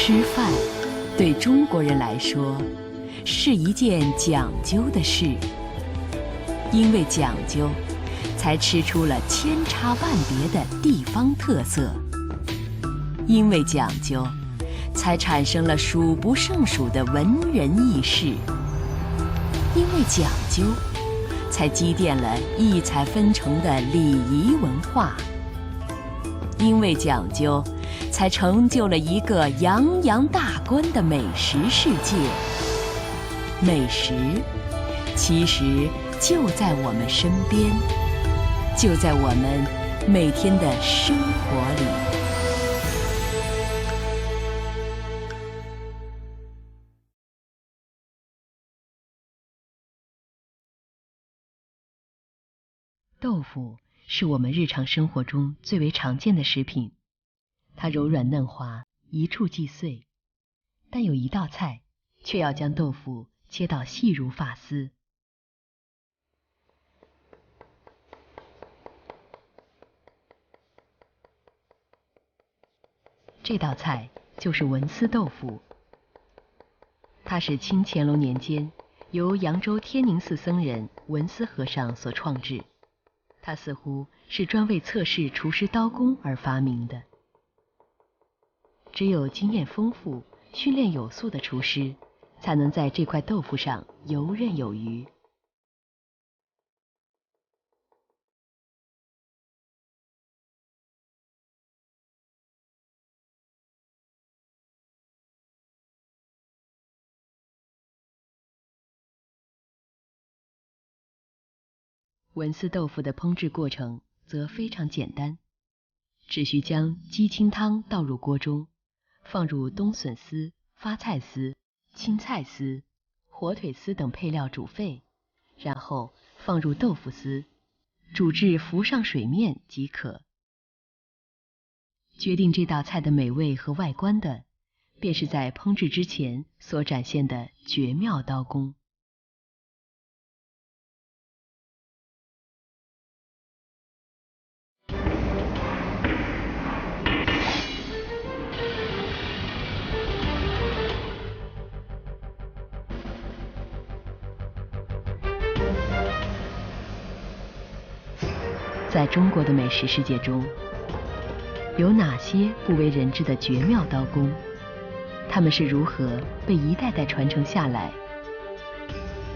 吃饭对中国人来说是一件讲究的事，因为讲究，才吃出了千差万别的地方特色；因为讲究，才产生了数不胜数的文人轶事；因为讲究，才积淀了异彩纷呈的礼仪文化；因为讲究，才成就了一个洋洋大观的美食世界。美食其实就在我们身边，就在我们每天的生活里。豆腐是我们日常生活中最为常见的食品，它柔软嫩滑，一触即碎。但有一道菜却要将豆腐切到细如发丝。这道菜就是文思豆腐，它是清乾隆年间由扬州天宁寺僧人文思和尚所创制，它似乎是专为测试厨师刀工而发明的。只有经验丰富、训练有素的厨师，才能在这块豆腐上游刃有余。文思豆腐的烹制过程则非常简单，只需将鸡清汤倒入锅中，放入冬笋丝、发菜丝、青菜丝、火腿丝等配料煮沸，然后放入豆腐丝，煮至浮上水面即可。决定这道菜的美味和外观的，便是在烹制之前所展现的绝妙刀工。在中国的美食世界中，有哪些不为人知的绝妙刀工？它们是如何被一代代传承下来？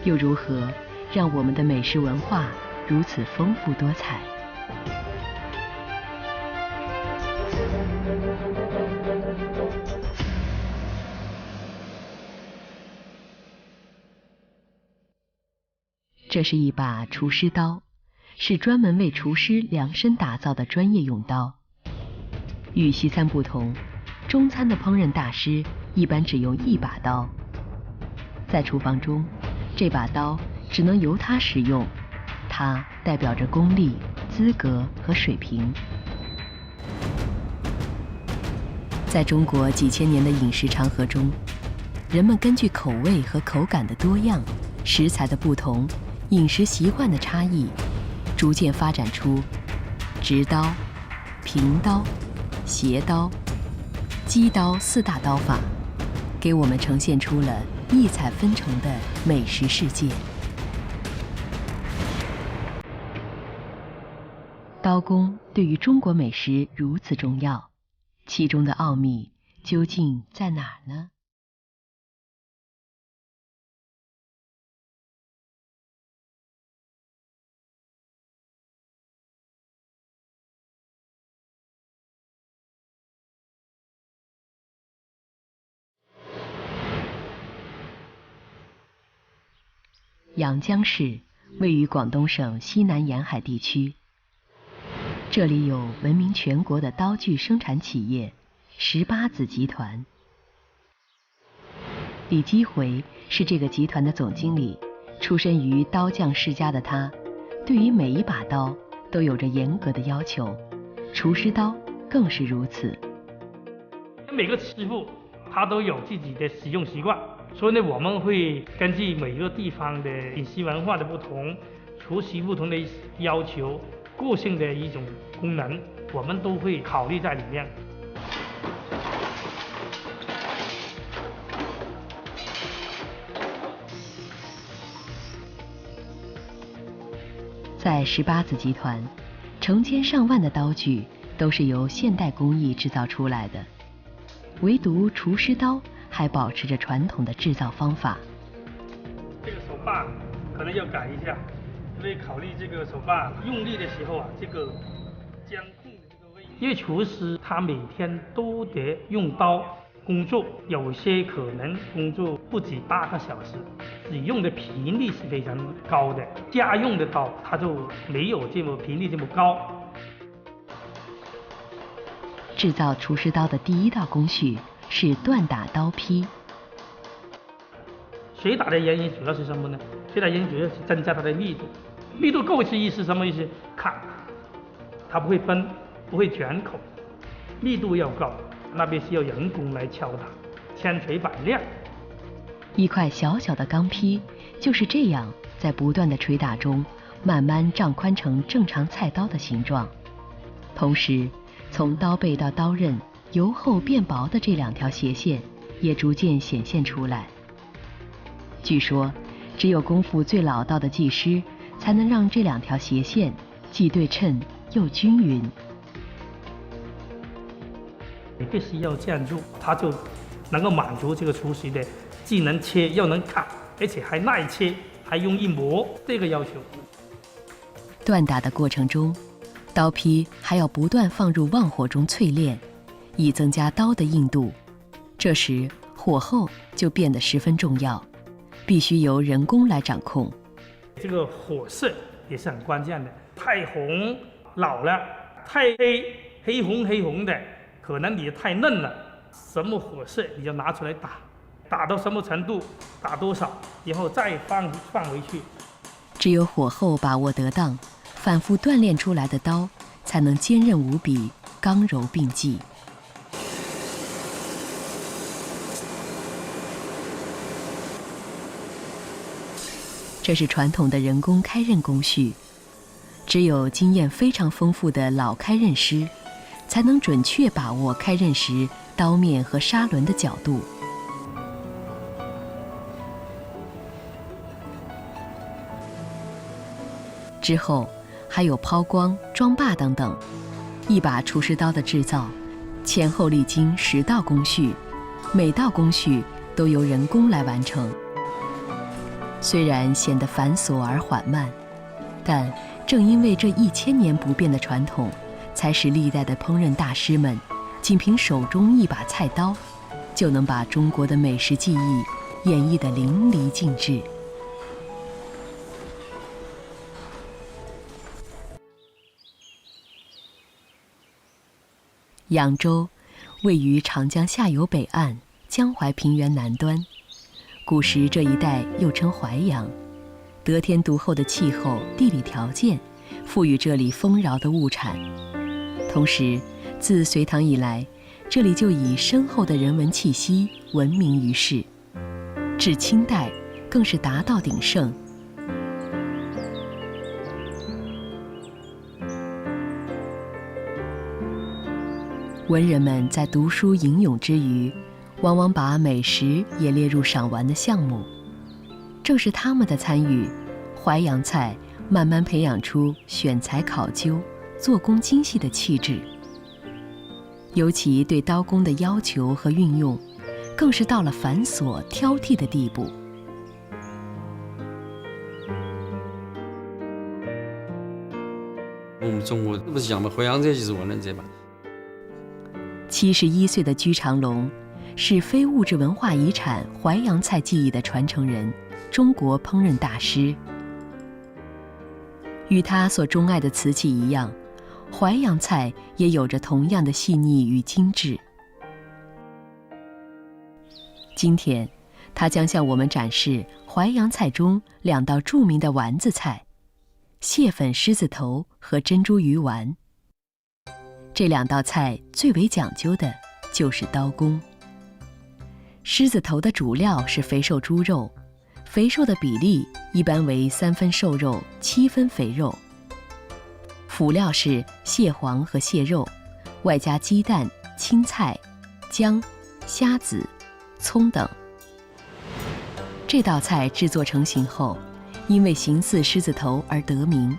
又如何让我们的美食文化如此丰富多彩？这是一把厨师刀，是专门为厨师量身打造的专业用刀。与西餐不同，中餐的烹饪大师一般只用一把刀，在厨房中，这把刀只能由他使用，它代表着功力、资格和水平。在中国几千年的饮食长河中，人们根据口味和口感的多样、食材的不同、饮食习惯的差异，逐渐发展出直刀、平刀、斜刀、击刀四大刀法，给我们呈现出了异彩纷呈的美食世界。刀工对于中国美食如此重要，其中的奥秘究竟在哪儿呢？阳江市位于广东省西南沿海地区，这里有闻名全国的刀具生产企业18子集团。李基回是这个集团的总经理，出身于刀匠世家的他，对于每一把刀都有着严格的要求，厨师刀更是如此。每个师傅他都有自己的使用习惯，所以呢，我们会根据每个地方的饮食文化的不同、厨师不同的要求、个性的一种功能，我们都会考虑在里面。在18字集团，成千上万的刀具都是由现代工艺制造出来的，唯独厨师刀还保持着传统的制造方法。这个手把可能要改一下，因为考虑这个手把用力的时候啊，这个将控的这个位置，因为厨师他每天都得用刀工作，有些可能工作不止8个小时，使用的频率是非常高的。家用的刀它就没有这么频率这么高。制造厨师刀的第一道工序是锻打刀坯。水打的原因主要是什么呢？水打原因主要是增加它的密度。密度够是意思什么意思？看，它不会崩，不会卷口，密度要高，那必须要人工来敲打，千锤百炼。一块小小的钢坯就是这样在不断的捶打中，慢慢胀宽成正常菜刀的形状。同时，从刀背到刀刃由厚变薄的这2条斜线也逐渐显现出来。据说，只有功夫最老道的技师，才能让这2条斜线既对称又均匀。必须要这样做，它就能够满足这个厨师的既能切又能砍，而且还耐切，还容易磨这个要求。锻打的过程中，刀坯还要不断放入旺火中淬炼，以增加刀的硬度。这时火候就变得十分重要，必须由人工来掌控。这个火色也是很关键的，太红老了，太黑黑红的，可能你太嫩了，什么火色你就拿出来打，打到什么程度，打多少，然后再放回去。只有火候把握得当，反复锻炼出来的刀才能坚韧无比，刚柔并济。这是传统的人工开刃工序，只有经验非常丰富的老开刃师，才能准确把握开刃时刀面和砂轮的角度。之后还有抛光、装把等等，一把厨师刀的制造，前后历经10道工序，每道工序都由人工来完成。虽然显得繁琐而缓慢，但正因为这1000年不变的传统，才使历代的烹饪大师们仅凭手中一把菜刀，就能把中国的美食技艺演绎得淋漓尽致。扬州位于长江下游北岸，江淮平原南端。古时这一带又称淮阳，得天独厚的气候、地理条件，赋予这里丰饶的物产。同时，自隋唐以来，这里就以深厚的人文气息闻名于世，至清代更是达到鼎盛。文人们在读书吟咏之余，往往把美食也列入赏玩的项目。正是他们的参与，淮扬菜慢慢培养出选材考究、做工精细的气质。尤其对刀工的要求和运用，更是到了繁琐挑剔的地步。我们中国不是讲嘛，淮扬菜就是我们这吧。71岁的居长龙是非物质文化遗产淮扬菜技艺的传承人，中国烹饪大师。与他所钟爱的瓷器一样，淮扬菜也有着同样的细腻与精致。今天，他将向我们展示淮扬菜中2道著名的丸子菜：蟹粉狮子头和珍珠鱼丸。这2道菜最为讲究的就是刀工。狮子头的主料是肥瘦猪肉，肥瘦的比例一般为3分瘦肉，7分肥肉。辅料是蟹黄和蟹肉，外加鸡蛋、青菜、姜、虾子、葱等。这道菜制作成型后，因为形似狮子头而得名，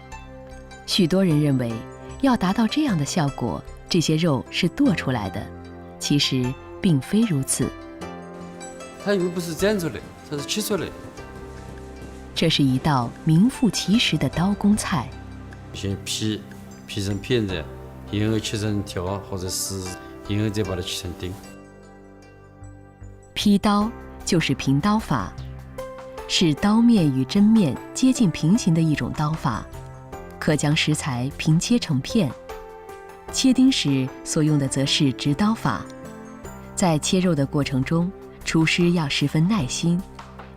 许多人认为，要达到这样的效果，这些肉是剁出来的，其实并非如此。它又不是剪出来，它是切出来的。这是一道名副其实的刀工菜。先劈成片子，然后切成条或者丝，然后再把它切成丁。劈刀就是平刀法，是刀面与针面接近平行的一种刀法，可将食材平切成片。切丁时所用的则是直刀法。在切肉的过程中，厨师要十分耐心，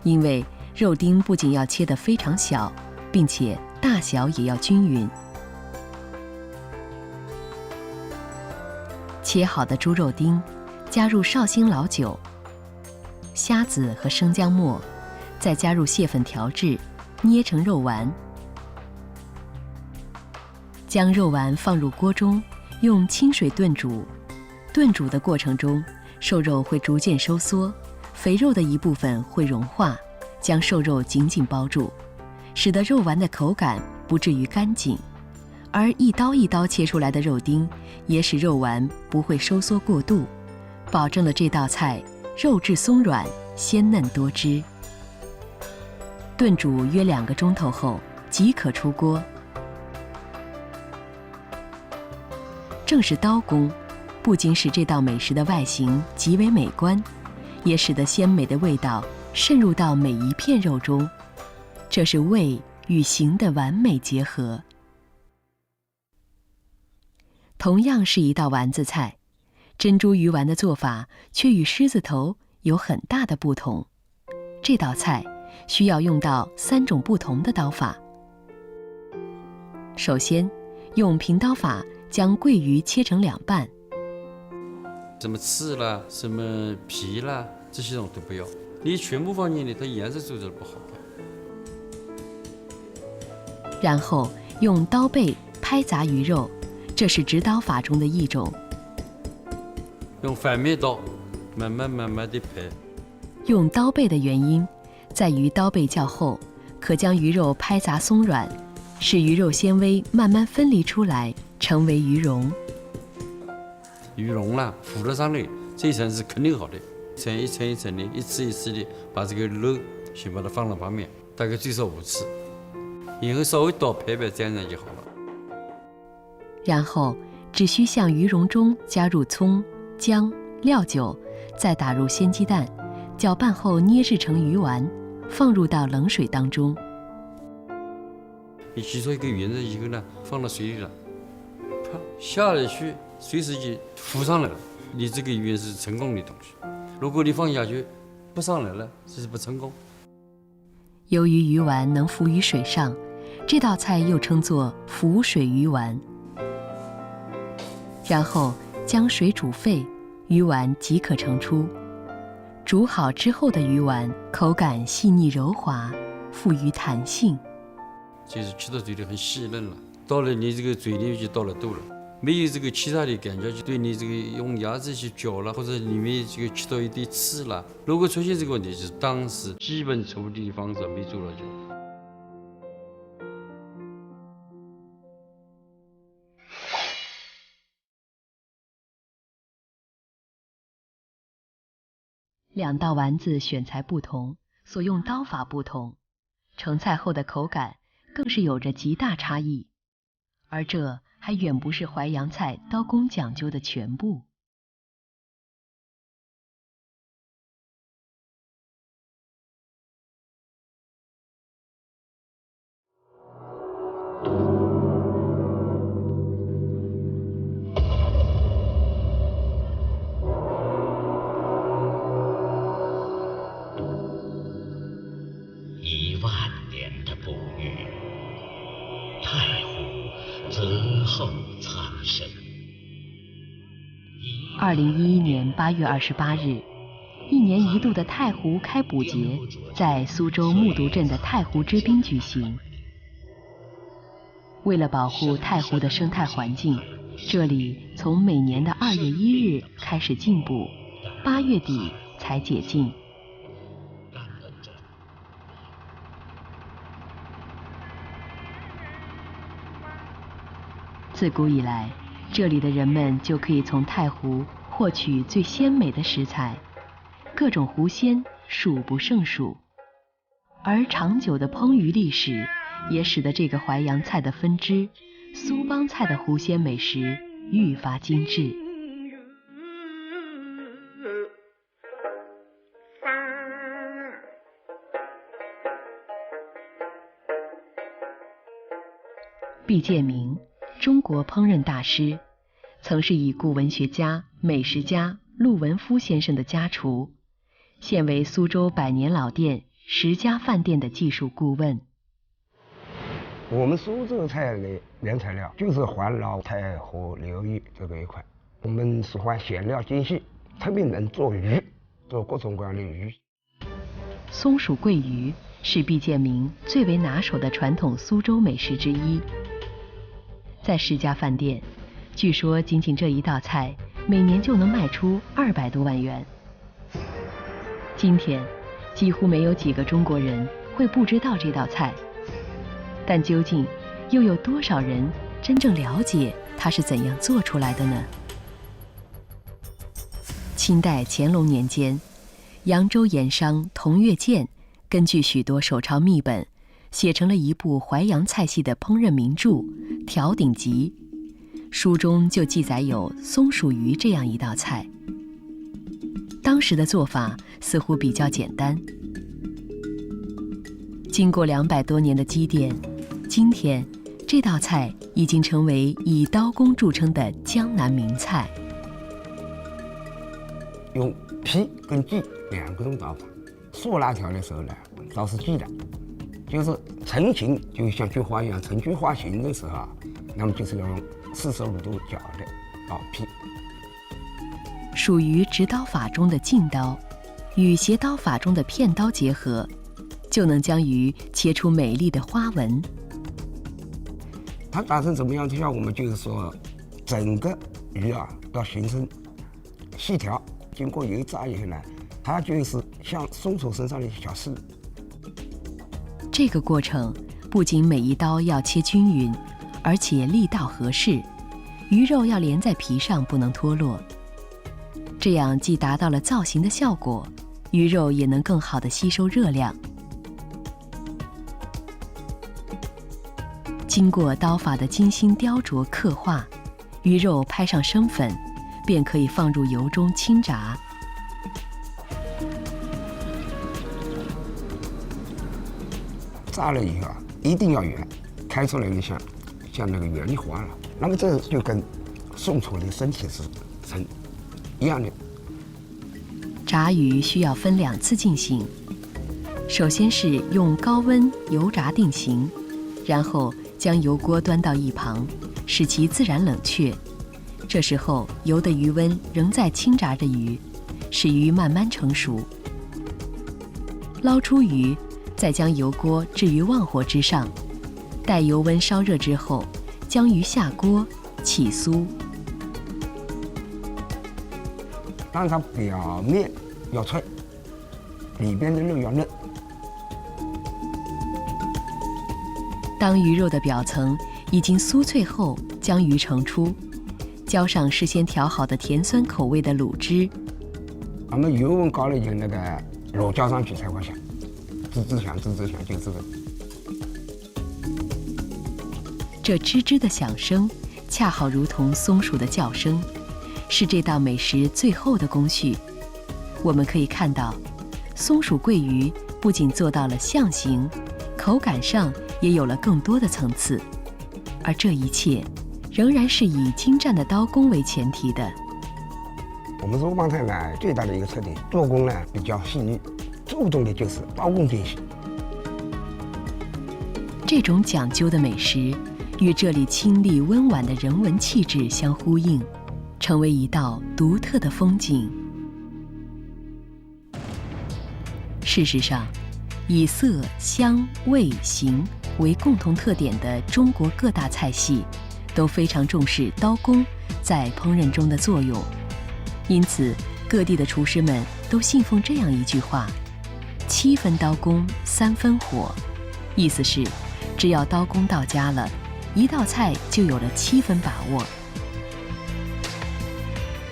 因为肉丁不仅要切得非常小，并且大小也要均匀。切好的猪肉丁，加入绍兴老酒、虾子和生姜末，再加入蟹粉调制，捏成肉丸。将肉丸放入锅中，用清水炖煮。炖煮的过程中，瘦肉会逐渐收缩，肥肉的一部分会融化，将瘦肉紧紧包住，使得肉丸的口感不至于干紧。而一刀一刀切出来的肉丁，也使肉丸不会收缩过度，保证了这道菜肉质松软、鲜嫩多汁。炖煮约2个钟头后，即可出锅。正是刀工，不仅使这道美食的外形极为美观，也使得鲜美的味道渗入到每一片肉中。这是味与形的完美结合。同样是一道丸子菜，珍珠鱼丸的做法却与狮子头有很大的不同。这道菜需要用到3种不同的刀法。首先，用平刀法将桂鱼切成2半，什么刺啦、什么皮啦，这些种都不要，你全部放进去，它颜色做得不好看。然后用刀背拍砸鱼肉，这是直刀法中的一种。用反面刀，慢慢地拍。用刀背的原因，在于刀背较厚，可将鱼肉拍砸松软，使鱼肉纤维慢慢分离出来，成为鱼蓉。鱼蓉啦，浮了上来，这一层是肯定好的，一层一层的，一次一次的把这个肉先把它放到旁边，大概最少5次，然后稍微刀拍拍沾上就好了。然后只需向鱼蓉中加入葱、姜、料酒，再打入鲜鸡蛋，搅拌后捏制成鱼丸，放入到冷水当中。你挤出一个圆子以后呢，放到水里了，啪下下去，随时就浮上来了。你这个鱼是成功的东西。如果你放下去不上来了，这是不成功。由于鱼丸能浮于水上，这道菜又称作浮水鱼丸。然后将水煮沸，鱼丸即可盛出。煮好之后的鱼丸口感细腻柔滑，富于弹性，就是吃到嘴里很细嫩了，到了你这个嘴里就到了肚了，没有这个其他的感觉，就对你这个用牙齿去嚼了，或者里面这个吃到一堆刺了。如果出现这个问题，就是当时基本处理方式没做到就。2道丸子选材不同，所用刀法不同，成菜后的口感更是有着极大差异。而这还远不是淮扬菜刀工讲究的全部。10000年的不遇，太湖泽后苍生。2011年8月28日，1年1度的太湖开捕节在苏州木渎镇的太湖之滨举行。为了保护太湖的生态环境，这里从每年的2月1日开始禁捕，8月底才解禁。自古以来，这里的人们就可以从太湖获取最鲜美的食材，各种湖鲜数不胜数。而长久的烹鱼历史，也使得这个淮扬菜的分支苏帮菜的湖鲜美食愈发精致。毕建明，中国烹饪大师，曾是已故文学家、美食家陆文夫先生的家厨，现为苏州百年老店10家饭店的技术顾问。我们苏州菜的原材料就是环绕太湖流域这个一块，我们喜欢馅料精细，特别能做鱼，做各种各样的鱼。松鼠桂鱼是毕建明最为拿手的传统苏州美食之一。在10家饭店，据说仅仅这一道菜每年就能卖出200多万元。今天几乎没有几个中国人会不知道这道菜，但究竟又有多少人真正了解它是怎样做出来的呢？清代乾隆年间，扬州盐商童岳建根据许多手抄秘本，写成了一部淮扬菜系的烹饪名著《调鼎集》，书中就记载有松鼠鱼这样一道菜。当时的做法似乎比较简单，经过200多年的积淀，今天这道菜已经成为以刀工著称的江南名菜。用皮跟锯2种刀法，塑辣条的时候呢，刀是锯的，就是成型，就像菊花一样，成菊花形的时候啊，那么就是要用45度角的皮。属于直刀法中的劲刀，与斜刀法中的片刀结合，就能将鱼切出美丽的花纹。它达成什么样的效果？我们就是说，整个鱼啊要形成细条，经过油炸以后呢，它就是像松鼠身上的小刺。这个过程不仅每一刀要切均匀，而且力道合适，鱼肉要连在皮上不能脱落。这样既达到了造型的效果，鱼肉也能更好地吸收热量。经过刀法的精心雕琢刻画，鱼肉拍上生粉，便可以放入油中清炸。炸了以后啊，一定要圆，开出来的像那个圆的花了。那么这就跟宋楚的身体是成一样的。炸鱼需要分2次进行，首先是用高温油炸定型，然后将油锅端到一旁，使其自然冷却。这时候油的余温仍在清炸着鱼，使鱼慢慢成熟。捞出鱼，再将油锅置于旺火之上，待油温烧热之后，将鱼下锅起酥。让它表面要脆，里边的肉要嫩。当鱼肉的表层已经酥脆后，将鱼盛出，浇上事先调好的甜酸口味的卤汁。我们油温高了以后，那个卤浇上去才会响，吱吱响，吱吱响，就这个。这吱吱的响声，恰好如同松鼠的叫声，是这道美食最后的工序。我们可以看到，松鼠桂鱼不仅做到了象形，口感上也有了更多的层次，而这一切仍然是以精湛的刀工为前提的。我们苏帮菜呢，最大的一个特点，做工呢比较细腻，注重的就是刀工精细。这种讲究的美食，与这里清丽温婉的人文气质相呼应，成为一道独特的风景。事实上，以色、香、味、形为共同特点的中国各大菜系，都非常重视刀工在烹饪中的作用。因此，各地的厨师们都信奉这样一句话：7分刀工，3分火。意思是，只要刀工到家了，一道菜就有了7分把握。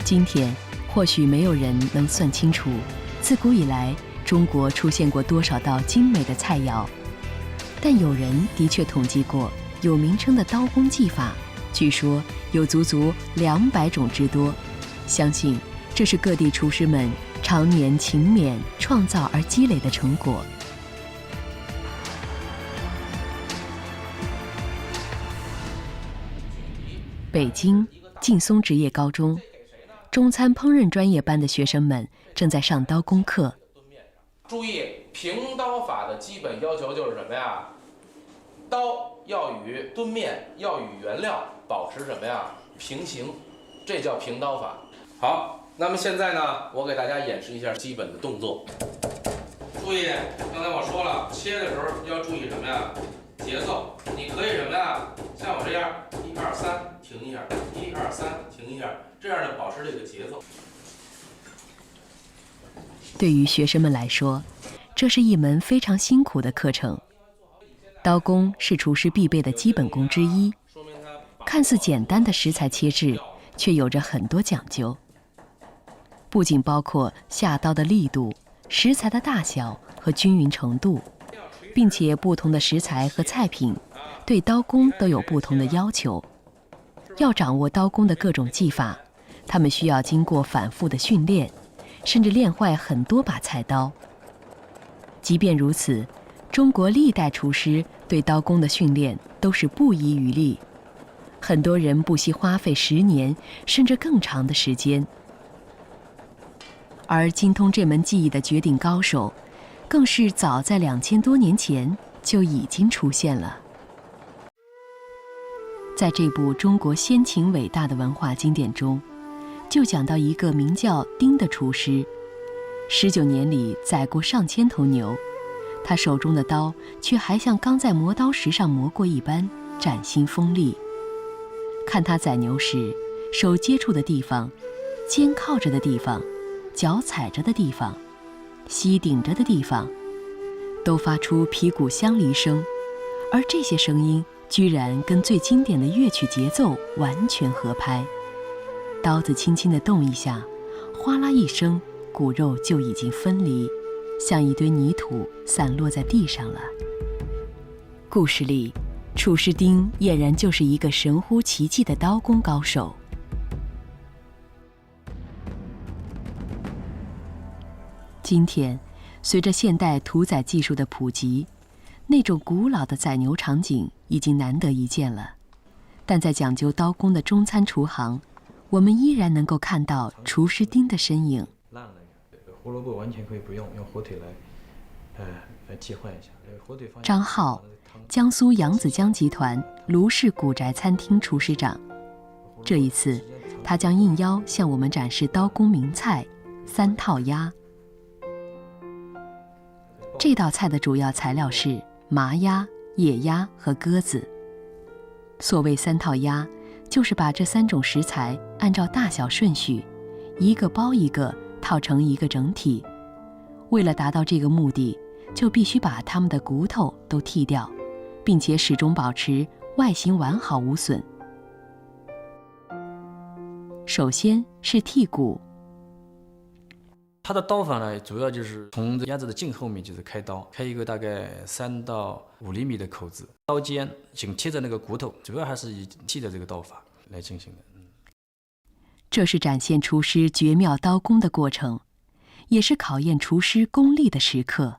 今天或许没有人能算清楚，自古以来中国出现过多少道精美的菜肴，但有人的确统计过，有名称的刀工技法，据说有足足200种之多。相信这是各地厨师们常年勤勉创造而积累的成果。北京劲松职业高中中餐烹饪专业班的学生们正在上刀工课。注意，平刀法的基本要求就是什么呀？刀要与蹲面要与原料保持什么呀？平行，这叫平刀法。好，那么现在呢，我给大家演示一下基本的动作。注意，刚才我说了，切的时候要注意什么呀？节奏。你可以什么呀？像我这样，1、2、3，停一下；1、2、3，停一下，这样呢，保持这个节奏。对于学生们来说，这是一门非常辛苦的课程。刀工是厨师必备的基本功之一，看似简单的食材切制，却有着很多讲究。不仅包括下刀的力度、食材的大小和均匀程度，并且不同的食材和菜品对刀工都有不同的要求。要掌握刀工的各种技法，他们需要经过反复的训练，甚至练坏很多把菜刀。即便如此，中国历代厨师对刀工的训练都是不遗余力，很多人不惜花费10年甚至更长的时间。而精通这门技艺的绝顶高手，更是早在2000多年前就已经出现了。在这部中国先秦伟大的文化经典中，就讲到一个名叫丁的厨师，19年里宰过上千头牛，他手中的刀却还像刚在磨刀石上磨过一般崭新锋利。看他宰牛时，手接触的地方、肩靠着的地方、脚踩着的地方、膝顶着的地方，都发出皮骨相离声，而这些声音居然跟最经典的乐曲节奏完全合拍。刀子轻轻地动一下，哗啦一声，骨肉就已经分离，像一堆泥土散落在地上了。故事里，厨师丁俨然就是一个神乎其技的刀工高手。今天，随着现代屠宰技术的普及，那种古老的宰牛场景已经难得一见了。但在讲究刀工的中餐厨行，我们依然能够看到厨师丁的身影。胡萝卜完全可以不用，用火腿来替换一下。张浩，江苏扬子江集团卢氏古宅餐厅厨师长。这一次，他将应邀向我们展示刀工名菜3套鸭。这道菜的主要材料是麻鸭、野鸭和鸽子。所谓3套鸭，就是把这3种食材按照大小顺序，一个包一个套成一个整体。为了达到这个目的，就必须把它们的骨头都剔掉，并且始终保持外形完好无损。首先是剔骨。它的刀法呢，主要就是从鸭子的颈后面就是开刀，开一个大概3到5厘米的口子，刀尖紧贴着那个骨头，主要还是以剔的这个刀法来进行的。这是展现厨师绝妙刀工的过程，也是考验厨师功力的时刻。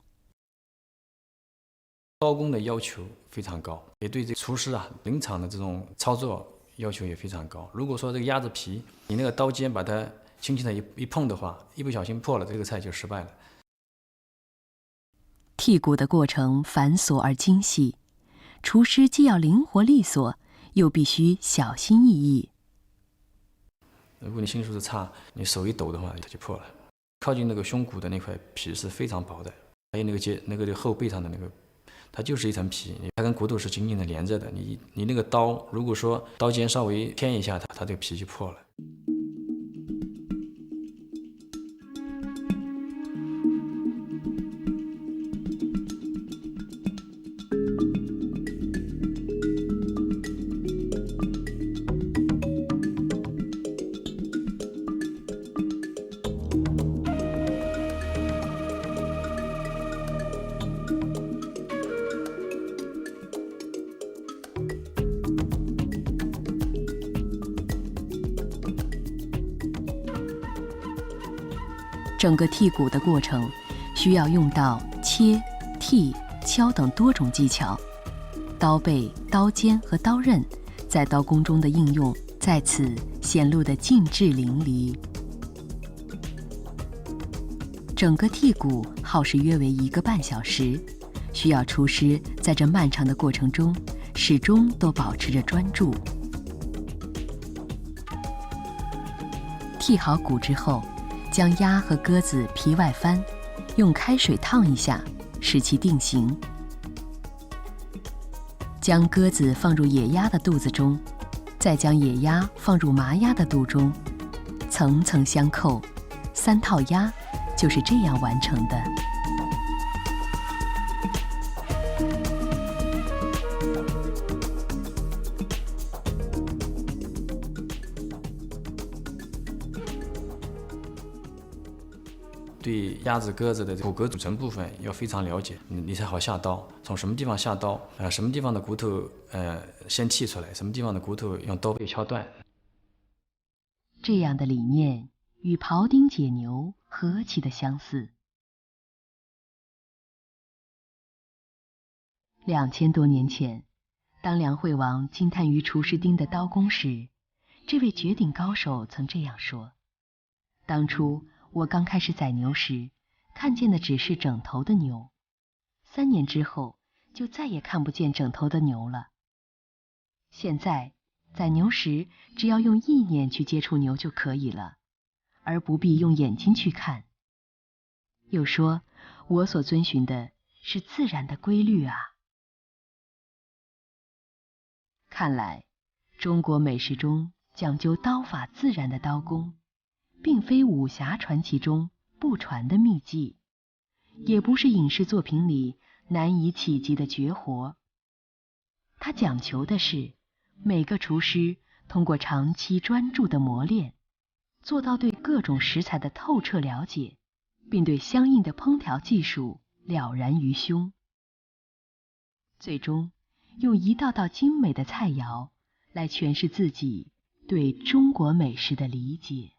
刀工的要求非常高，也对这厨师临场的这种操作要求也非常高。如果说这个鸭子皮，你那个刀尖把它轻轻的一碰的话，一不小心破了，这个菜就失败了。剔骨的过程繁琐而精细，厨师既要灵活利索，又必须小心翼翼。如果你心术是差，你手一抖的话，它就破了。靠近那个胸骨的那块皮是非常薄的，还有那个后背上的那个，它就是一层皮，它跟骨头是紧紧的连着的。你那个刀，如果说刀尖稍微偏一下，它这个皮就破了。整个剔骨的过程需要用到切、剔、敲等多种技巧，刀背、刀尖和刀刃在刀工中的应用在此显露得尽致淋漓。整个剔骨耗时约为1个半小时，需要厨师在这漫长的过程中始终都保持着专注。剔好骨之后，将鸭和鸽子皮外翻，用开水烫一下，使其定型。将鸽子放入野鸭的肚子中，再将野鸭放入麻鸭的肚中，层层相扣，3套鸭就是这样完成的。对鸭子、鸽子的骨骼组成部分要非常了解，你才好下刀。从什么地方下刀，什么地方的骨头先剔出来，什么地方的骨头用刀背敲断。这样的理念与庖丁解牛何其的相似。2000多年前，当梁惠王惊叹于厨师丁的刀工时，这位绝顶高手曾这样说：当初我刚开始宰牛时，看见的只是整头的牛，3年之后就再也看不见整头的牛了。现在宰牛时，只要用意念去接触牛就可以了，而不必用眼睛去看。又说，我所遵循的是自然的规律啊。看来，中国美食中讲究刀法自然的刀工，并非武侠传奇中不传的秘技，也不是影视作品里难以企及的绝活。它讲求的是每个厨师通过长期专注的磨练，做到对各种食材的透彻了解，并对相应的烹调技术了然于胸，最终用一道道精美的菜肴来诠释自己对中国美食的理解。